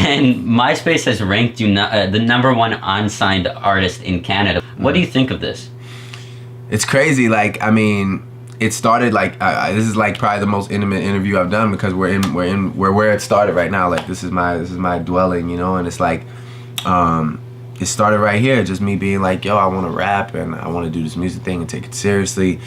And MySpace has ranked you the #1 unsigned artist in Canada. What do you think of this? It's crazy. Like, I mean, it started like this is like probably the most intimate interview I've done, because we're where it started right now. Like, this is my dwelling, you know. And it's like it started right here, just me being like, yo, I want to rap and I want to do this music thing and take it seriously.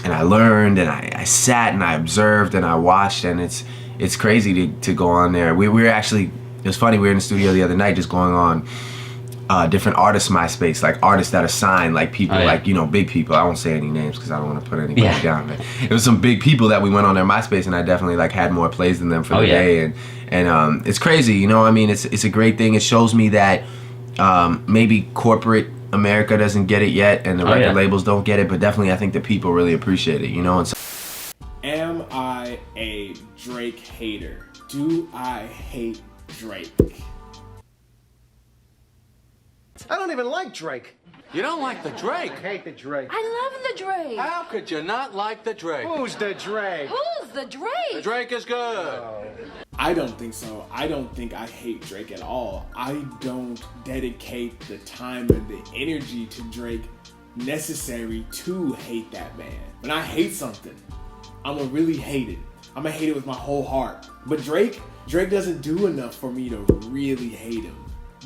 And I learned and I sat and I observed and I watched, and it's crazy to go on there. We were actually, it was funny, we were in the studio the other night just going on different artists MySpace, like artists that are signed, like people, like, you know, big people. I won't say any names because I don't want to put anybody down. But it was some big people that we went on their MySpace, and I definitely like had more plays than them for the day. And it's crazy, you know. I mean, it's a great thing. It shows me that maybe corporate America doesn't get it yet, and the record labels don't get it, but definitely I think the people really appreciate it, you know. And so, am I a Drake hater? Do I hate Drake? I don't even like Drake. You don't like the Drake? I hate the Drake. I love the Drake. How could you not like the Drake? Who's the Drake? Who's the Drake? The Drake is good. Oh. I don't think so. I don't think I hate Drake at all. I don't dedicate the time and the energy to Drake necessary to hate that man. When I hate something, I'm gonna really hate it. I'm gonna hate it with my whole heart. But Drake doesn't do enough for me to really hate him.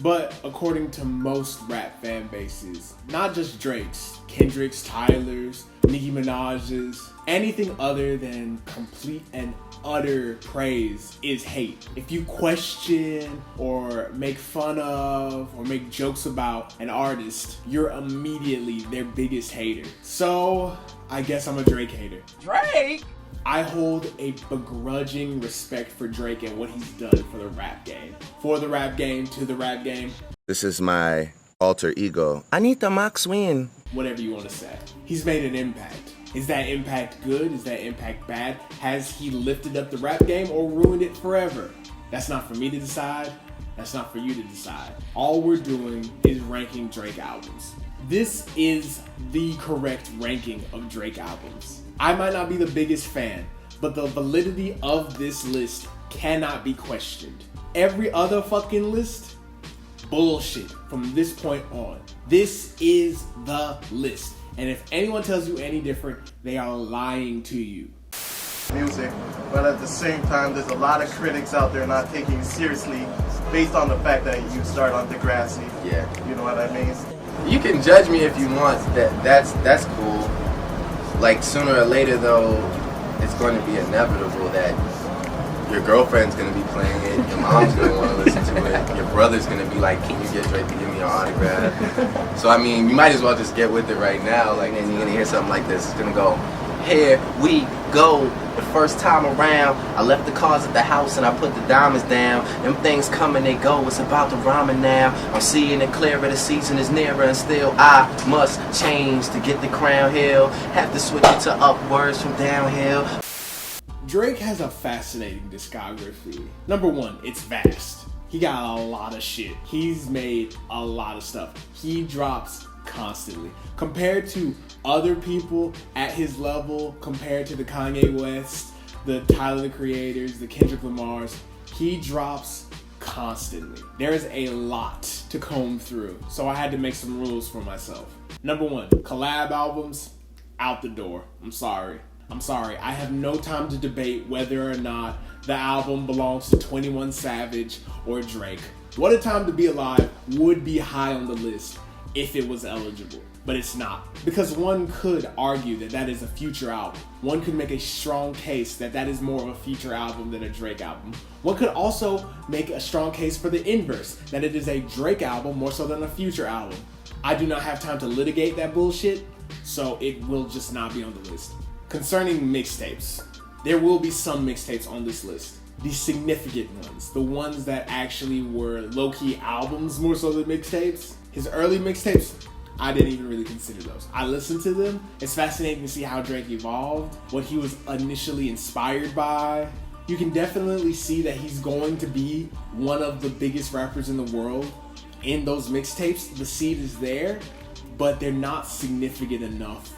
But according to most rap fan bases, not just Drake's, Kendrick's, Tyler's, Nicki Minaj's, anything other than complete and utter praise is hate. If you question or make fun of or make jokes about an artist, you're immediately their biggest hater. So I guess I'm a Drake hater. Drake? I hold a begrudging respect for Drake and what he's done for the rap game. For the rap game, to the rap game. This is my alter ego. Anita Maxwin. Whatever you want to say. He's made an impact. Is that impact good? Is that impact bad? Has he lifted up the rap game or ruined it forever? That's not for me to decide. That's not for you to decide. All we're doing is ranking Drake albums. This is the correct ranking of Drake albums. I might not be the biggest fan, but the validity of this list cannot be questioned. Every other fucking list, bullshit from this point on. This is the list. And if anyone tells you any different, they are lying to you. Music, but at the same time, there's a lot of critics out there not taking it seriously based on the fact that you start on Degrassi. yeah, You know what I mean? you can judge me if you want. That's cool. Like, sooner or later though, it's going to be inevitable that your girlfriend's gonna be playing it, your mom's gonna want to listen to it, your brother's gonna be like, can you get Drake to give me your autograph? So I mean, you might as well just get with it right now. Like, and you're gonna hear something like this. It's gonna go, here we go. The first time around, I left the cards at the house and I put the diamonds down. Them things come and they go, it's about the ramen now. I'm seeing it clearer, the season is nearer, and still I must change to get the crown hill. Have to switch it to upwards from downhill. Drake has a fascinating discography. Number one, it's vast. He got a lot of shit. He's made a lot of stuff. He drops constantly. Compared to other people at his level, compared to the Kanye West, the Tyler the Creators, the Kendrick Lamars, he drops constantly. There is a lot to comb through, so I had to make some rules for myself. Number one, collab albums, out the door. I'm sorry. I have no time to debate whether or not the album belongs to 21 Savage or Drake. What a Time to Be Alive would be high on the list if it was eligible, but it's not. Because one could argue that that is a future album. One could make a strong case that that is more of a feature album than a Drake album. One could also make a strong case for the inverse, that it is a Drake album more so than a future album. I do not have time to litigate that bullshit, so it will just not be on the list. Concerning mixtapes, there will be some mixtapes on this list. The significant ones, the ones that actually were low-key albums more so than mixtapes. His early mixtapes, I didn't even really consider those. I listened to them. It's fascinating to see how Drake evolved, what he was initially inspired by. You can definitely see that he's going to be one of the biggest rappers in the world. In those mixtapes, the seed is there, but they're not significant enough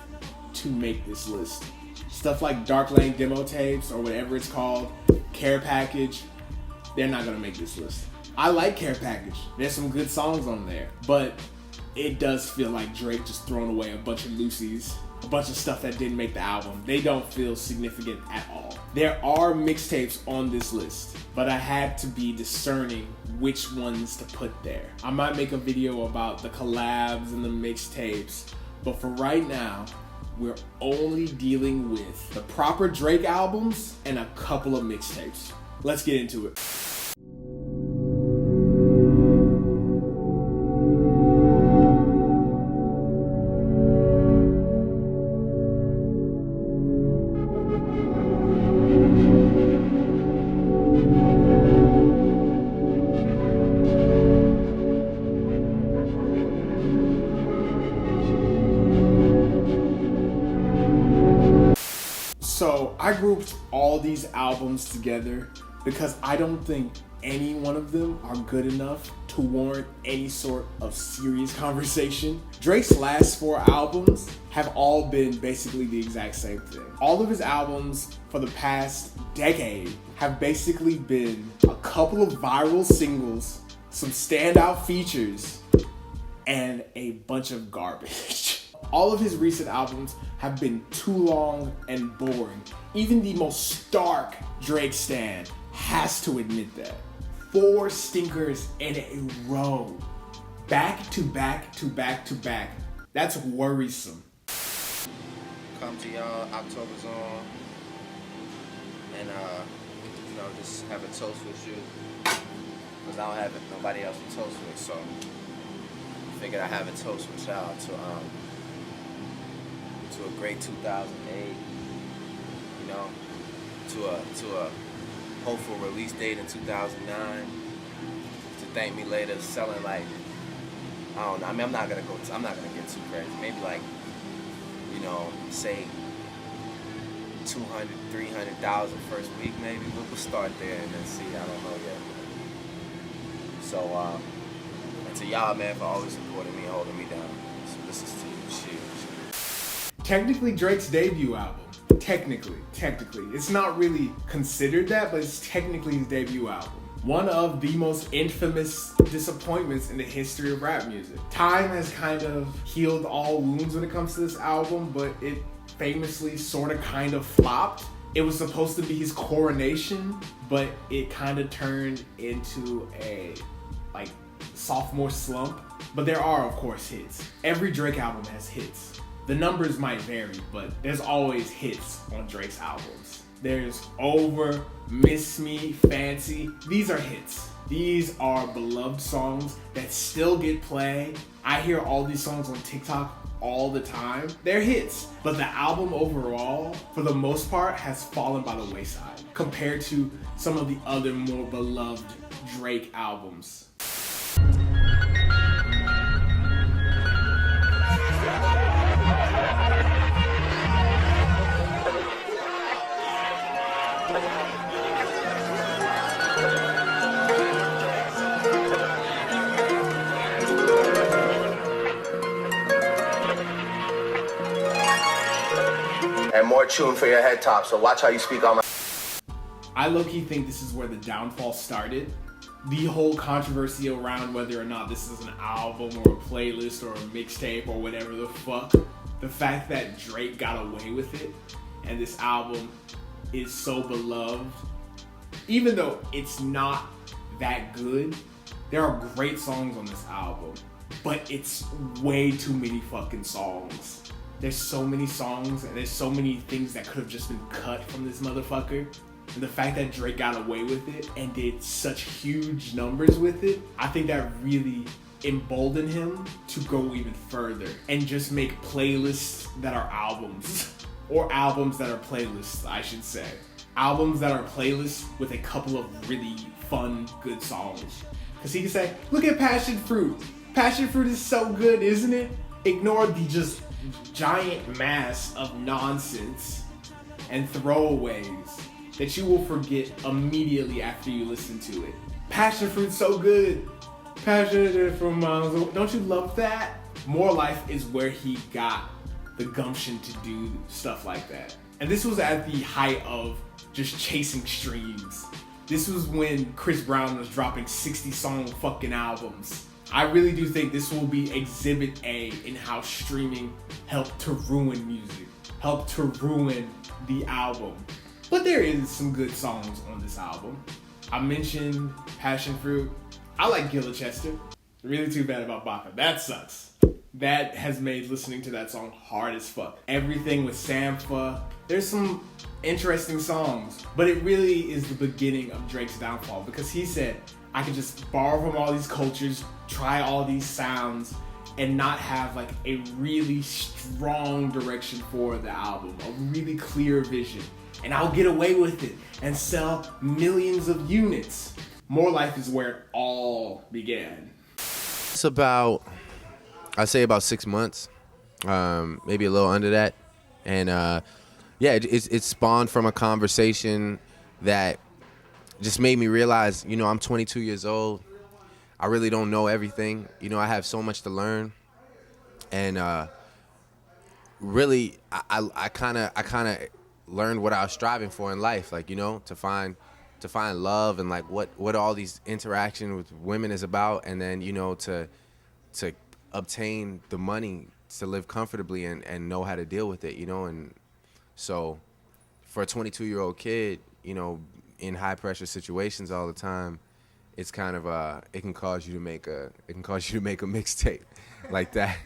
to make this list. Stuff like Dark Lane demo tapes or whatever it's called, Care Package, they're not gonna make this list. I like Care Package. There's some good songs on there, but it does feel like Drake just throwing away a bunch of loosies, a bunch of stuff that didn't make the album. They don't feel significant at all. There are mixtapes on this list, but I had to be discerning which ones to put there. I might make a video about the collabs and the mixtapes, but for right now, we're only dealing with the proper Drake albums and a couple of mixtapes. Let's get into it. So I grouped all these albums together because I don't think any one of them are good enough to warrant any sort of serious conversation. Drake's last 4 albums have all been basically the exact same thing. All of his albums for the past decade have basically been a couple of viral singles, some standout features, and a bunch of garbage. All of his recent albums have been too long and boring. Even the most stark Drake stan has to admit that. 4 stinkers in a row. Back to back to back to back. That's worrisome. Come to y'all, October's on. And just have a toast with you. Because I don't have nobody else to toast with, so I figured I'd have a toast with y'all to a great 2008, to a hopeful release date in 2009, to thank me later, selling like, I don't know, I mean, I'm not gonna get too crazy, maybe like, say 200, 300,000 first week maybe, we'll start there and then see, I don't know yet. So, and to y'all, man, for always supporting me, holding me down, so this is to you, shit. Technically Drake's debut album. Technically. It's not really considered that, but it's technically his debut album. One of the most infamous disappointments in the history of rap music. Time has kind of healed all wounds when it comes to this album, but it famously sort of kind of flopped. It was supposed to be his coronation, but it kind of turned into a sophomore slump. But there are, of course, hits. Every Drake album has hits. The numbers might vary, but there's always hits on Drake's albums. There's Over, Miss Me, Fancy. These are hits. These are beloved songs that still get play. I hear all these songs on TikTok all the time. They're hits, but the album overall, for the most part, has fallen by the wayside compared to some of the other more beloved Drake albums. And more tune for your head top, so watch how you speak on my... I low-key think this is where the downfall started. The whole controversy around whether or not this is an album or a playlist or a mixtape or whatever the fuck. The fact that Drake got away with it and this album is so beloved. Even though it's not that good, there are great songs on this album, but it's way too many fucking songs. There's so many songs and there's so many things that could have just been cut from this motherfucker. And the fact that Drake got away with it and did such huge numbers with it, I think that really emboldened him to go even further and just make playlists that are albums. Or albums that are playlists, I should say. Albums that are playlists with a couple of really fun, good songs. Because he can say, look at Passion Fruit. Passion Fruit is so good, isn't it? Ignore the just giant mass of nonsense and throwaways that you will forget immediately after you listen to it. Passion Fruit's so good. Passion from miles away. Don't you love that? More Life is where he got the gumption to do stuff like that. And this was at the height of just chasing streams. This was when Chris Brown was dropping 60-song fucking albums. I really do think this will be Exhibit A in how streaming helped to ruin music, helped to ruin the album. But there is some good songs on this album. I mentioned Passion Fruit. I like Gila Chester. Really too bad about Baka. That sucks. That has made listening to that song hard as fuck. Everything with Sampha. There's some interesting songs, but it really is the beginning of Drake's downfall because he said, I could just borrow from all these cultures, try all these sounds, and not have like a really strong direction for the album, a really clear vision. And I'll get away with it and sell millions of units. More Life is where it all began. It's about, I'd say about 6 months, maybe a little under that. And yeah, it spawned from a conversation that just made me realize, you know, I'm 22 years old. I really don't know everything. You know, I have so much to learn. And really, I kind of learned what I was striving for in life, like, you know, to find love and like what all these interaction with women is about, and then, you know, to obtain the money to live comfortably and know how to deal with it, you know. And so for a 22-year-old kid, you know, in high pressure situations all the time, it's kind of it can cause you to make a mixtape like that.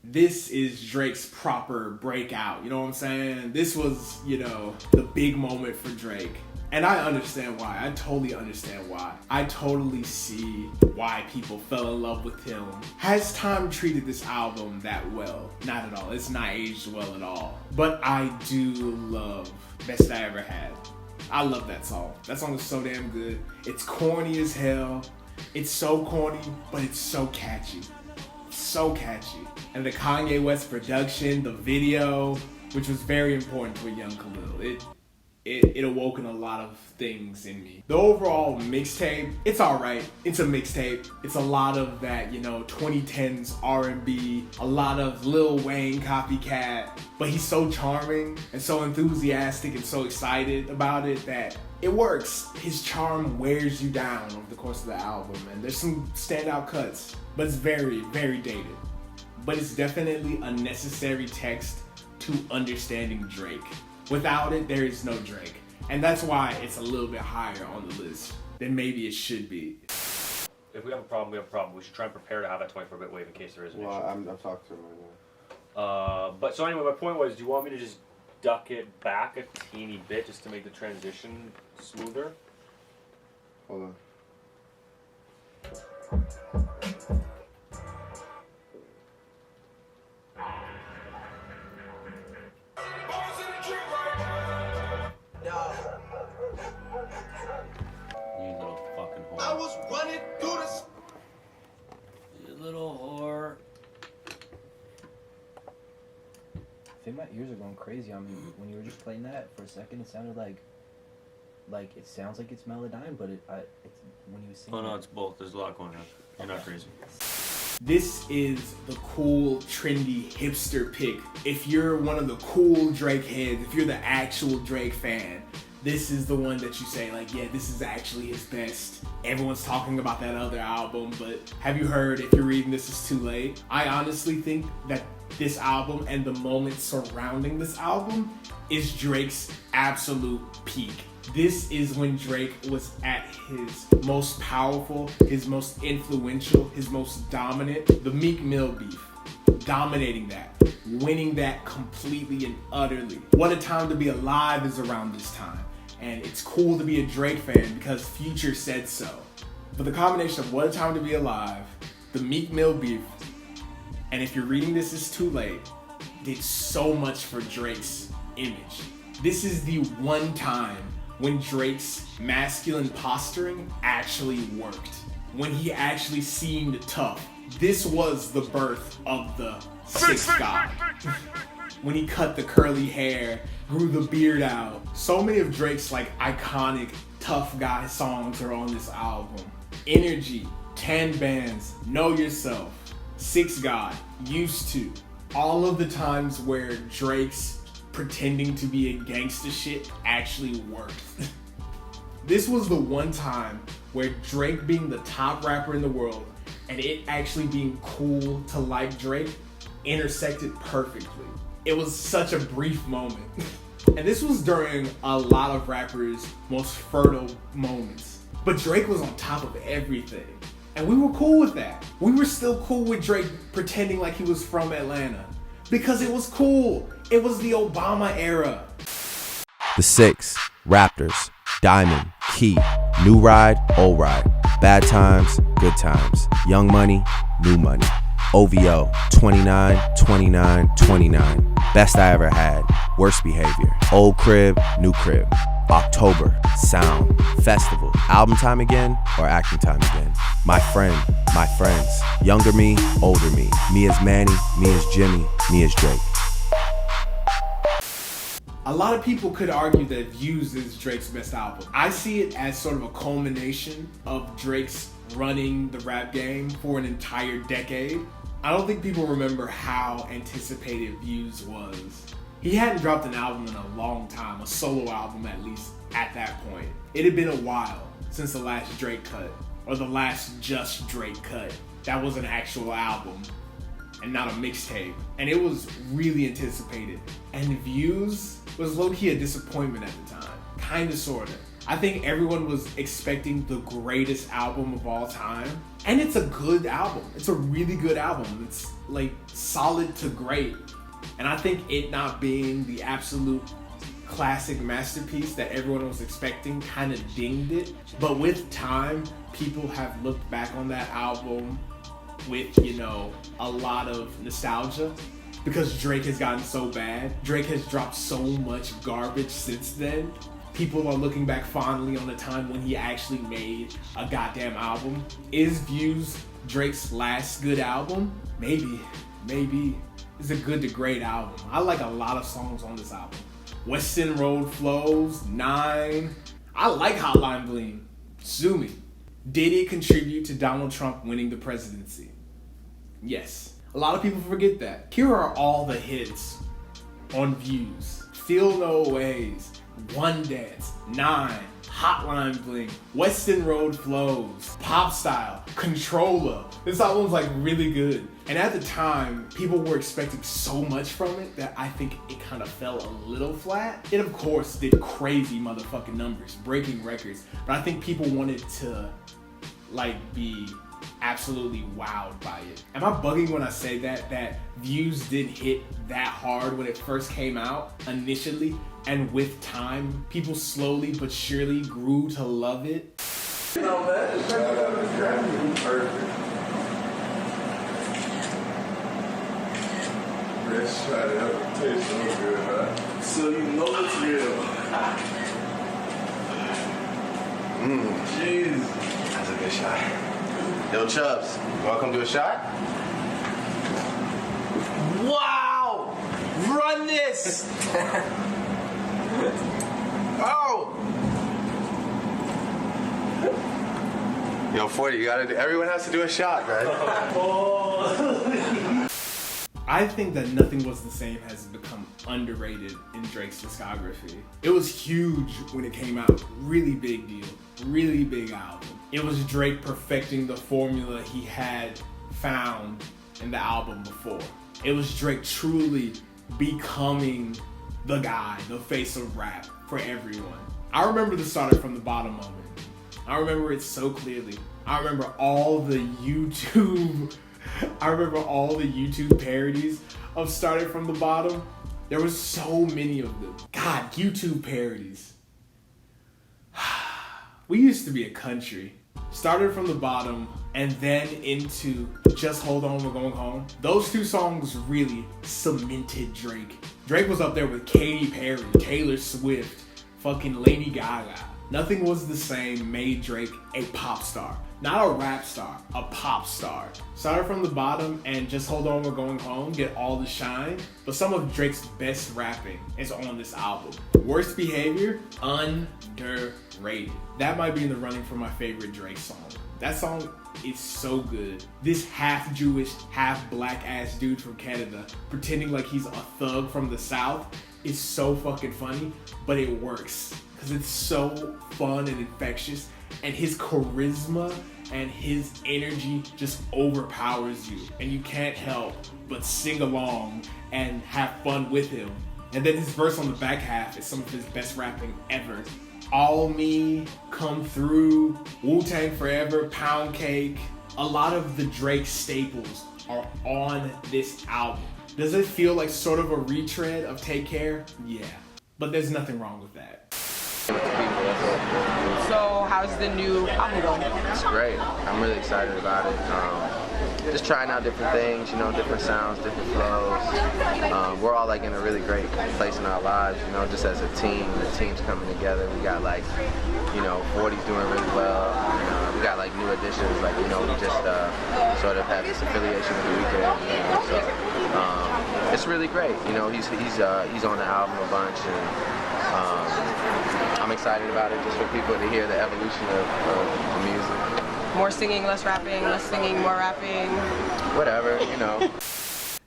This is Drake's proper breakout, you know what I'm saying? This was, you know, the big moment for Drake. And I understand why. I totally understand why. I totally see why people fell in love with him. Has time treated this album that well? Not at all. It's not aged well at all. But I do love Best I Ever Had. I love that song. That song is so damn good. It's corny as hell. It's so corny, but it's so catchy. So catchy. And the Kanye West production, the video, which was very important for young Khalil. It awoken a lot of things in me. The overall mixtape, it's alright. It's a mixtape. It's a lot of that, you know, 2010s R&B, a lot of Lil Wayne copycat, but he's so charming and so enthusiastic and so excited about it that it works. His charm wears you down over the course of the album, and there's some standout cuts, but it's very, very dated. But it's definitely a necessary text to understanding Drake. Without it, there is no Drake. And that's why it's a little bit higher on the list than maybe it should be. If we have a problem, we have a problem. We should try and prepare to have that 24-bit wave in case there is an issue. I'm talking to him right now. But so anyway, my point was, do you want me to just duck it back a teeny bit just to make the transition smoother? Hold on. You little fucking whore. I was running through this. You little whore. I think my ears are going crazy on me. When you were just playing that for a second, it sounded like it sounds like it's Melodyne, but it's when you were singing. Oh no, it's both. There's a lot going on. You're not crazy. This is the cool, trendy, hipster pick. If you're one of the cool Drake heads, if you're the actual Drake fan, this is the one that you say, like, yeah, this is actually his best. Everyone's talking about that other album, but have you heard If You're Reading This Is Too Late? I honestly think that this album and the moment surrounding this album is Drake's absolute peak. This is when Drake was at his most powerful, his most influential, his most dominant. The Meek Mill beef, dominating that, winning that completely and utterly. What a Time to Be Alive is around this time. And it's cool to be a Drake fan because Future said so. But the combination of What a Time to Be Alive, the Meek Mill beef, and If You're Reading This Is Too Late did so much for Drake's image. This is the one time when Drake's masculine posturing actually worked. When he actually seemed tough. This was the birth of the sixth god. When he cut the curly hair, grew the beard out. So many of Drake's like iconic tough guy songs are on this album. Energy, 10 Bands, Know Yourself, Six God, Used To. All of the times where Drake's pretending to be a gangsta shit actually worked. This was the one time where Drake being the top rapper in the world and it actually being cool to like Drake intersected perfectly. It was such a brief moment. And this was during a lot of rappers' most fertile moments. But Drake was on top of everything. And we were cool with that. We were still cool with Drake pretending like he was from Atlanta. Because it was cool. It was the Obama era. The Six, Raptors, Diamond, Key, New Ride, Old Ride, Bad Times, Good Times, Young Money, New Money, OVO, 29, 29, 29, Best I Ever Had, Worst Behavior, Old Crib, New Crib, October, Sound, Festival, Album Time Again or Acting Time Again, My Friend, My Friends, Younger Me, Older Me, Me as Manny, Me as Jimmy, Me as Drake. A lot of people could argue that Views is Drake's best album. I see it as sort of a culmination of Drake's running the rap game for an entire decade. I don't think people remember how anticipated Views was. He hadn't dropped an album in a long time, a solo album at least at that point. It had been a while since the last Drake cut, or the last Just Drake cut. That was an actual album and not a mixtape. And it was really anticipated. And Views was low-key a disappointment at the time. Kinda, sorta. I think everyone was expecting the greatest album of all time. And it's a good album. It's a really good album. It's like solid to great. And I think it not being the absolute classic masterpiece that everyone was expecting kind of dinged it. But with time, people have looked back on that album with, you know, a lot of nostalgia. Because Drake has gotten so bad. Drake has dropped so much garbage since then. People are looking back fondly on the time when he actually made a goddamn album. Is Views Drake's last good album? Maybe. It's a good to great album. I like a lot of songs on this album. Weston Road Flows, 9. I like Hotline Bling. Sue me. Did it contribute to Donald Trump winning the presidency? Yes. A lot of people forget that. Here are all the hits on Views. Feel No Ways, One Dance, 9, Hotline Bling, Weston Road Flows, Pop Style, Controller. This album's like really good. And at the time, people were expecting so much from it that I think it kind of fell a little flat. It of course did crazy motherfucking numbers, breaking records, but I think people wanted to like be absolutely wowed by it. Am I bugging when I say that Views didn't hit that hard when it first came out initially, and with time, people slowly but surely grew to love it? No, man, it's perfect. This shot ever tastes so good, huh? So you know it's real. Jeez. That's a good shot. Yo, Chubbs, you wanna come do a shot? Wow! Run this! Oh! Yo, 40, you gotta do, everyone has to do a shot, man. I think that Nothing Was the Same has become underrated in Drake's discography. It was huge when it came out. Really big deal. Really big album. It was Drake perfecting the formula he had found in the album before. It was Drake truly becoming the guy, the face of rap for everyone. I remember the Started From the Bottom moment. I remember it so clearly. I remember all the YouTube parodies of Started From the Bottom. There was so many of them. God, YouTube parodies. We used to be a country. Started From the Bottom and then into Just Hold On, We're Going Home. Those two songs really cemented Drake. Drake was up there with Katy Perry, Taylor Swift, fucking Lady Gaga. Nothing Was the Same made Drake a pop star. Not a rap star, a pop star. Started From the Bottom and Just Hold On, We're Going Home get all the shine, but some of Drake's best rapping is on this album. Worst Behavior, underrated. That might be in the running for my favorite Drake song. That song is so good. This half Jewish, half black ass dude from Canada pretending like he's a thug from the South is so fucking funny, but it works. because it's so fun and infectious, and his charisma and his energy just overpowers you, and you can't help but sing along and have fun with him. And then his verse on the back half is some of his best rapping ever. All Me, Come Through, Wu-Tang Forever, Pound Cake. A lot of the Drake staples are on this album. Does it feel like sort of a retread of Take Care? Yeah, but there's nothing wrong with that. So how's the new album going? It's great. I'm really excited about it. Just trying out different things, you know, different sounds, different flows. We're all like in a really great place in our lives, you know, just as a team. The team's coming together. We got like, you know, 40's doing really well. We got like new additions, like, you know, we just sort of have this affiliation with the Weeknd, you know, so it's really great. You know, he's on the album a bunch, and I'm excited about it just for people to hear the evolution of the music. More singing, less rapping, less singing, more rapping. Whatever, you know.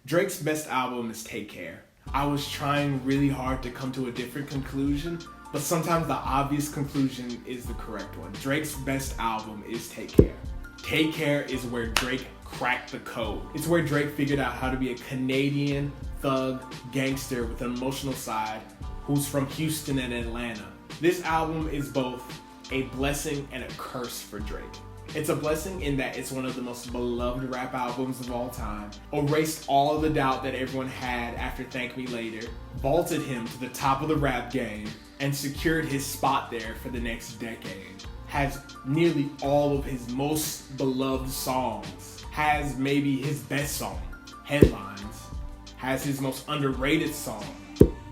Drake's best album is Take Care. I was trying really hard to come to a different conclusion, but sometimes the obvious conclusion is the correct one. Drake's best album is Take Care. Take Care is where Drake cracked the code. It's where Drake figured out how to be a Canadian thug gangster with an emotional side who's from Houston and Atlanta. This album is both a blessing and a curse for Drake. It's a blessing in that it's one of the most beloved rap albums of all time, erased all of the doubt that everyone had after Thank Me Later, vaulted him to the top of the rap game, and secured his spot there for the next decade. Has nearly all of his most beloved songs, has maybe his best song, Headlines, has his most underrated song,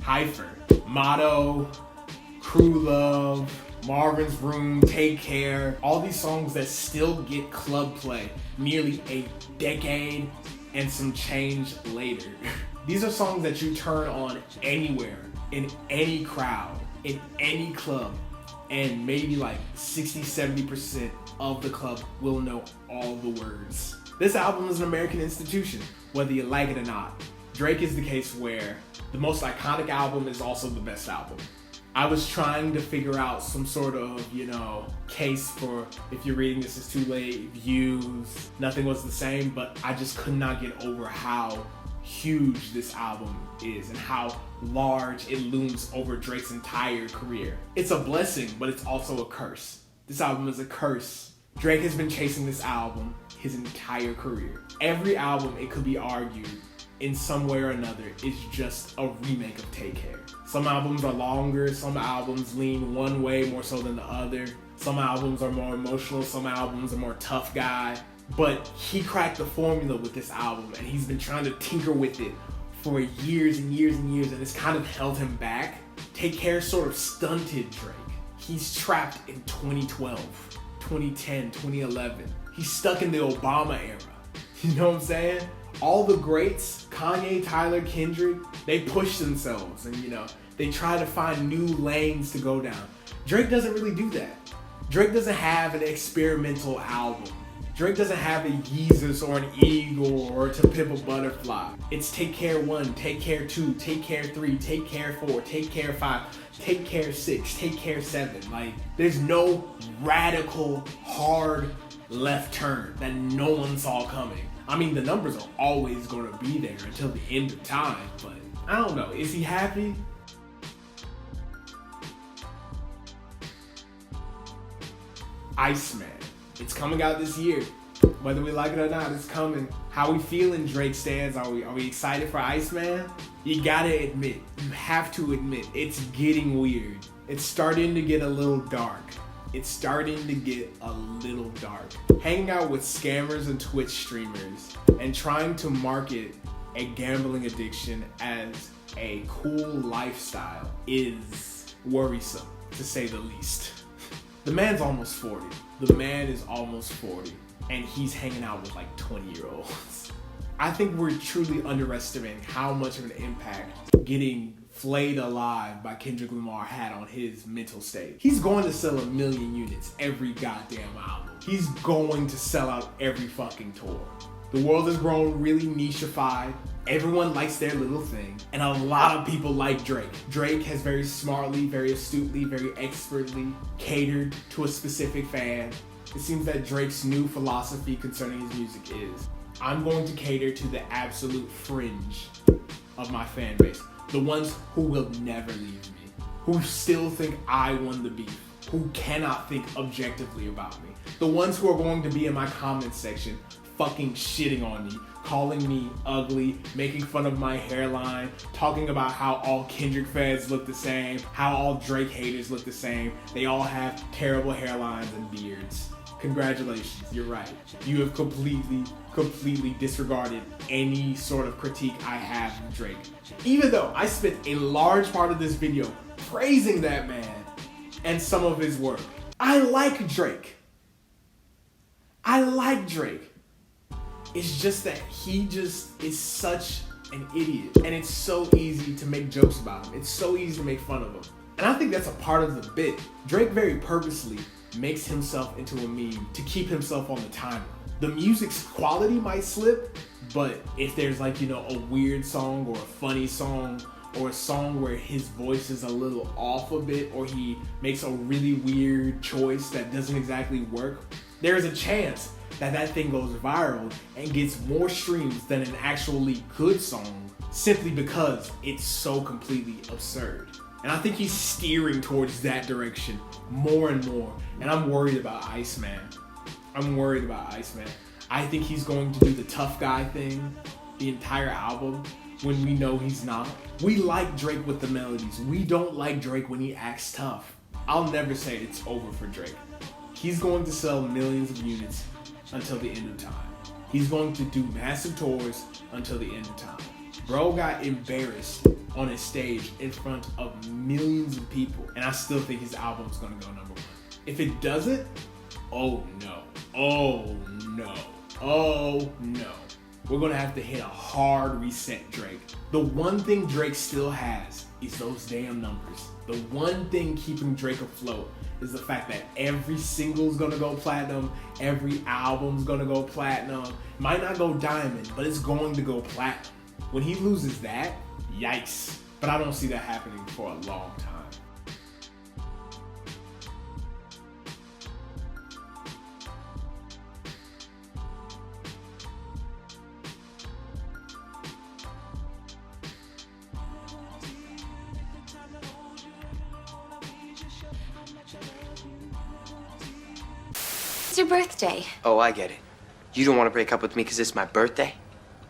Hypher, Motto, Crew Love, Marvin's Room, Take Care, all these songs that still get club play nearly a decade and some change later. These are songs that you turn on anywhere, in any crowd, in any club, and maybe like 60-70% of the club will know all the words. This album is an American institution, whether you like it or not. Drake is the case where the most iconic album is also the best album. I was trying to figure out some sort of, case for if you're reading this is too late, views, nothing was the same, but I just could not get over how huge this album is and how large it looms over Drake's entire career. It's a blessing, but it's also a curse. This album is a curse. Drake has been chasing this album his entire career. Every album, it could be argued, in some way or another, is just a remake of Take Care. Some albums are longer, some albums lean one way more so than the other. Some albums are more emotional, some albums are more tough guy. But he cracked the formula with this album, and he's been trying to tinker with it for years and years and years, and it's kind of held him back. Take Care sort of stunted Drake. He's trapped in 2012, 2010, 2011. He's stuck in the Obama era. You know what I'm saying? All the greats, Kanye, Tyler, Kendrick, they push themselves and, they try to find new lanes to go down. Drake doesn't really do that. Drake doesn't have an experimental album. Drake doesn't have a Yeezus or an Eagle or To Pimp a Butterfly. It's Take Care 1, Take Care 2, Take Care 3, Take Care 4, Take Care 5, Take Care 6, Take Care 7. Like, there's no radical, hard left turn that no one saw coming. I mean, the numbers are always going to be there until the end of time, but I don't know. Is he happy? Iceman. It's coming out this year. Whether we like it or not, it's coming. How we feeling, Drake stands? Are we excited for Iceman? You gotta admit, you have to admit, it's getting weird. It's starting to get a little dark. It's starting to get a little dark. Hanging out with scammers and Twitch streamers and trying to market a gambling addiction as a cool lifestyle is worrisome, to say the least. The man's almost 40. The man is almost 40, and he's hanging out with like 20-year-olds. I think we're truly underestimating how much of an impact getting flayed alive by Kendrick Lamar had on his mental state. He's going to sell 1 million units every goddamn album. He's going to sell out every fucking tour. The world has grown really nicheified. Everyone likes their little thing, and a lot of people like Drake. Drake has very smartly, very astutely, very expertly catered to a specific fan. It seems that Drake's new philosophy concerning his music is, I'm going to cater to the absolute fringe of my fan base. The ones who will never leave me, who still think I won the beef, who cannot think objectively about me. The ones who are going to be in my comments section fucking shitting on me, calling me ugly, making fun of my hairline, talking about how all Kendrick fans look the same, how all Drake haters look the same. They all have terrible hairlines and beards. Congratulations, you're right. You have completely disregarded any sort of critique I have of Drake. Even though I spent a large part of this video praising that man and some of his work. I like Drake. I like Drake. It's just that he just is such an idiot. And it's so easy to make jokes about him. It's so easy to make fun of him. And I think that's a part of the bit. Drake very purposely makes himself into a meme to keep himself on the timeline. The music's quality might slip, but if there's like, you know, a weird song or a funny song or a song where his voice is a little off a bit or he makes a really weird choice that doesn't exactly work, there's a chance that that thing goes viral and gets more streams than an actually good song simply because it's so completely absurd. And I think he's steering towards that direction more and more. And I'm worried about I.C.E. I'm worried about I.C.E. I think he's going to do the tough guy thing the entire album when we know he's not. We like Drake with the melodies. We don't like Drake when he acts tough. I'll never say it's over for Drake. He's going to sell millions of units until the end of time. He's going to do massive tours until the end of time. Bro got embarrassed on a stage in front of millions of people, and I still think his album's gonna go #1. If it doesn't, oh no, oh no, oh no. We're gonna have to hit a hard reset Drake. The one thing Drake still has is those damn numbers. The one thing keeping Drake afloat is the fact that every single's gonna go platinum, every album's gonna go platinum. Might not go diamond, but it's going to go platinum. When he loses that, yikes. But I don't see that happening for a long time. It's your birthday. Oh, I get it. You don't want to break up with me because it's my birthday?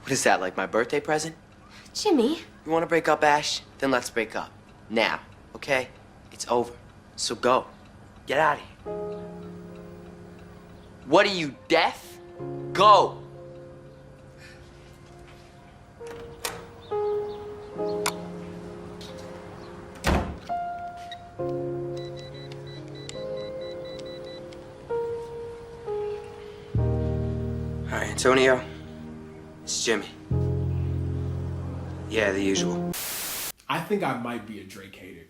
What is that, like my birthday present? Jimmy. You want to break up, Ash? Then let's break up. Now, okay? It's over. So go. Get out of here. What are you, deaf? Go! Hi, Antonio. It's Jimmy. Yeah, the usual. I think I might be a Drake hater.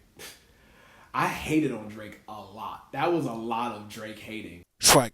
I hated on Drake a lot. That was a lot of Drake hating. Strike.